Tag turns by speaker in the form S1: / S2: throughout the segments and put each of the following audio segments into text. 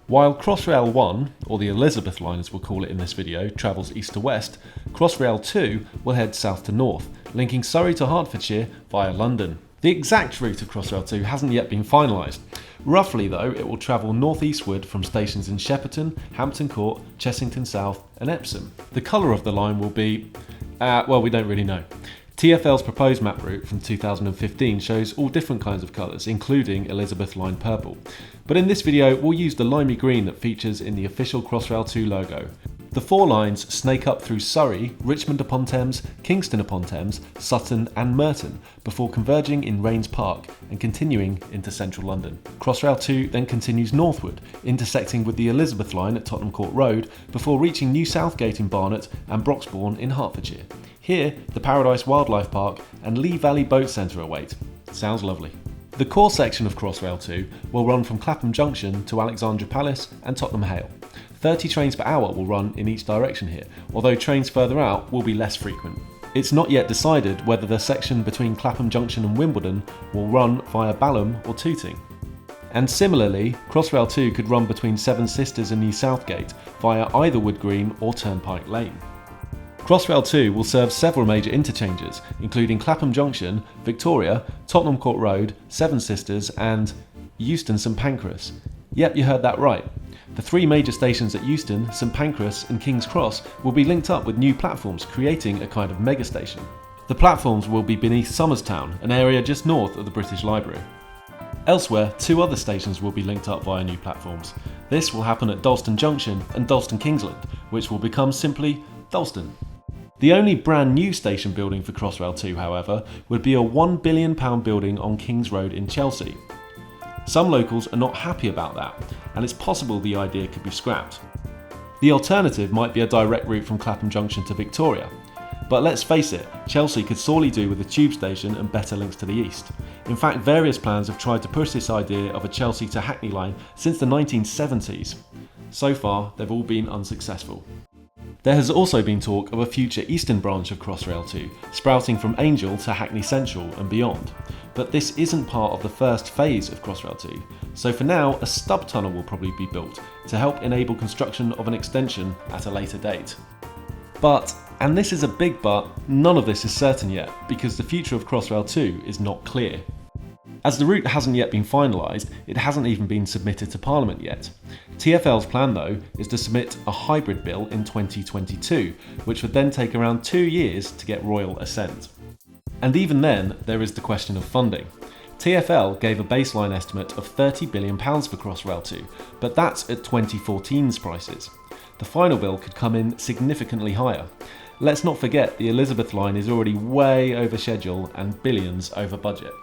S1: While Crossrail 1, or the Elizabeth line as we'll call it in this video, travels east to west, Crossrail 2 will head south to north, linking Surrey to Hertfordshire via London. The exact route of Crossrail 2 hasn't yet been finalised. Roughly though, it will travel north-eastward from stations in Shepperton, Hampton Court, Chessington South and Epsom. The colour of the line will be, well, we don't really know. TfL's proposed map route from 2015 shows all different kinds of colours, including Elizabeth line purple. But in this video, we'll use the limey green that features in the official Crossrail 2 logo. The four lines snake up through Surrey, Richmond upon Thames, Kingston upon Thames, Sutton and Merton, before converging in Rains Park and continuing into central London. Crossrail 2 then continues northward, intersecting with the Elizabeth line at Tottenham Court Road, before reaching New Southgate in Barnet and Broxbourne in Hertfordshire. Here, the Paradise Wildlife Park and Lee Valley Boat Centre await. Sounds lovely. The core section of Crossrail 2 will run from Clapham Junction to Alexandra Palace and Tottenham Hale. 30 trains per hour will run in each direction here, although trains further out will be less frequent. It's not yet decided whether the section between Clapham Junction and Wimbledon will run via Balham or Tooting. And similarly, Crossrail 2 could run between Seven Sisters and New Southgate via either Wood Green or Turnpike Lane. Crossrail 2 will serve several major interchanges, including Clapham Junction, Victoria, Tottenham Court Road, Seven Sisters and Euston St Pancras. Yep, you heard that right. The three major stations at Euston, St Pancras and King's Cross will be linked up with new platforms, creating a kind of mega station. The platforms will be beneath Somerstown, an area just north of the British Library. Elsewhere, two other stations will be linked up via new platforms. This will happen at Dalston Junction and Dalston Kingsland, which will become simply Dalston. The only brand new station building for Crossrail 2, however, would be a £1 billion building on King's Road in Chelsea. Some locals are not happy about that, and it's possible the idea could be scrapped. The alternative might be a direct route from Clapham Junction to Victoria. But let's face it, Chelsea could sorely do with a tube station and better links to the east. In fact, various plans have tried to push this idea of a Chelsea to Hackney line since the 1970s. So far, they've all been unsuccessful. There has also been talk of a future eastern branch of Crossrail 2, sprouting from Angel to Hackney Central and beyond. But this isn't part of the first phase of Crossrail 2, so for now a stub tunnel will probably be built to help enable construction of an extension at a later date. But, and this is a big but, none of this is certain yet because the future of Crossrail 2 is not clear. As the route hasn't yet been finalised, it hasn't even been submitted to Parliament yet. TfL's plan though is to submit a hybrid bill in 2022, which would then take around 2 years to get royal assent. And even then, there is the question of funding. TfL gave a baseline estimate of £30 billion for Crossrail 2, but that's at 2014's prices. The final bill could come in significantly higher. Let's not forget the Elizabeth line is already way over schedule and billions over budget.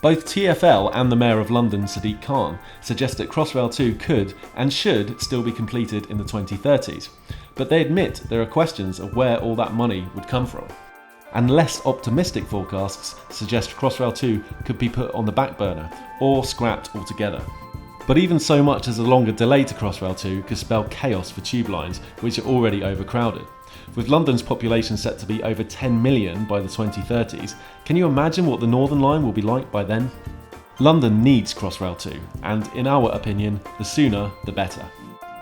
S1: Both TfL and the Mayor of London, Sadiq Khan, suggest that Crossrail 2 could and should still be completed in the 2030s, but they admit there are questions of where all that money would come from. And less optimistic forecasts suggest Crossrail 2 could be put on the back burner or scrapped altogether. But even so much as a longer delay to Crossrail 2 could spell chaos for tube lines, which are already overcrowded. With London's population set to be over 10 million by the 2030s, can you imagine what the Northern Line will be like by then? London needs Crossrail 2, and in our opinion, the sooner the better.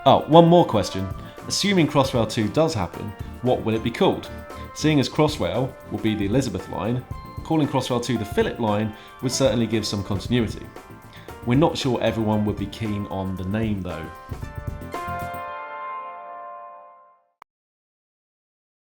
S1: Oh, one more question. Assuming Crossrail 2 does happen, what will it be called? Seeing as Crossrail will be the Elizabeth line, calling Crossrail 2 the Phillip line would certainly give some continuity. We're not sure everyone would be keen on the name though.